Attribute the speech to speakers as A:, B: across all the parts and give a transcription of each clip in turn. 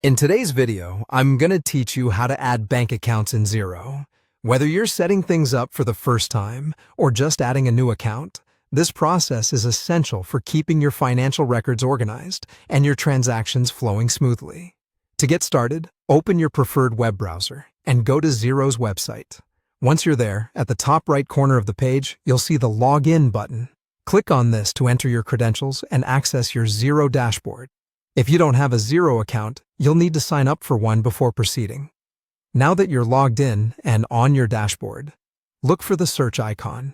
A: In today's video, I'm going to teach you how to add bank accounts in Xero. Whether you're setting things up for the first time or just adding a new account, this process is essential for keeping your financial records organized and your transactions flowing smoothly. To get started, open your preferred web browser and go to Xero's website. Once you're there, at the top right corner of the page, you'll see the Login button. Click on this to enter your credentials and access your Xero dashboard. If you don't have a Xero account, you'll need to sign up for one before proceeding. Now that you're logged in and on your dashboard, look for the search icon.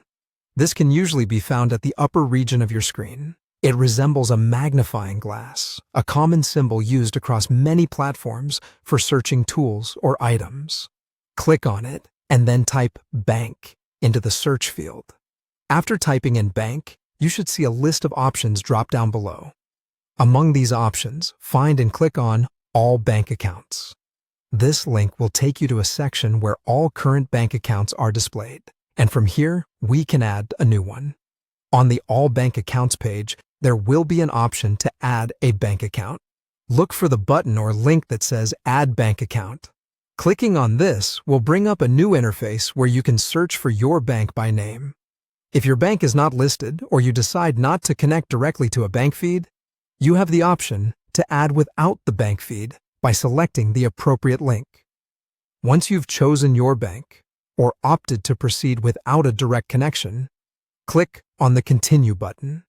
A: This can usually be found at the upper region of your screen. It resembles a magnifying glass, a common symbol used across many platforms for searching tools or items. Click on it and then type "bank" into the search field. After typing in "bank," you should see a list of options drop down below. Among these options, find and click on All Bank Accounts. This link will take you to a section where all current bank accounts are displayed, and from here, we can add a new one. On the All Bank Accounts page, there will be an option to add a bank account. Look for the button or link that says Add Bank Account. Clicking on this will bring up a new interface where you can search for your bank by name. If your bank is not listed or you decide not to connect directly to a bank feed, you have the option to add without the bank feed by selecting the appropriate link. Once you've chosen your bank or opted to proceed without a direct connection, click on the Continue button.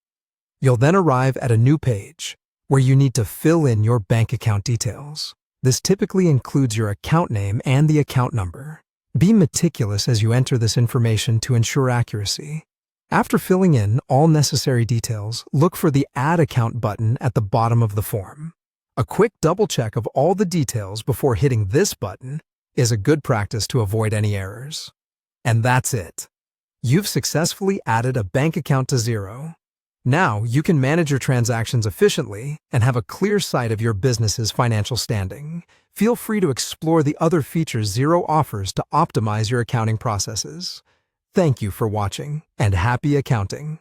A: You'll then arrive at a new page where you need to fill in your bank account details. This typically includes your account name and the account number. Be meticulous as you enter this information to ensure accuracy. After filling in all necessary details, look for the Add Account button at the bottom of the form. A quick double check of all the details before hitting this button is a good practice to avoid any errors. And that's it. You've successfully added a bank account to Xero. Now you can manage your transactions efficiently and have a clear sight of your business's financial standing. Feel free to explore the other features Xero offers to optimize your accounting processes. Thank you for watching, and happy accounting!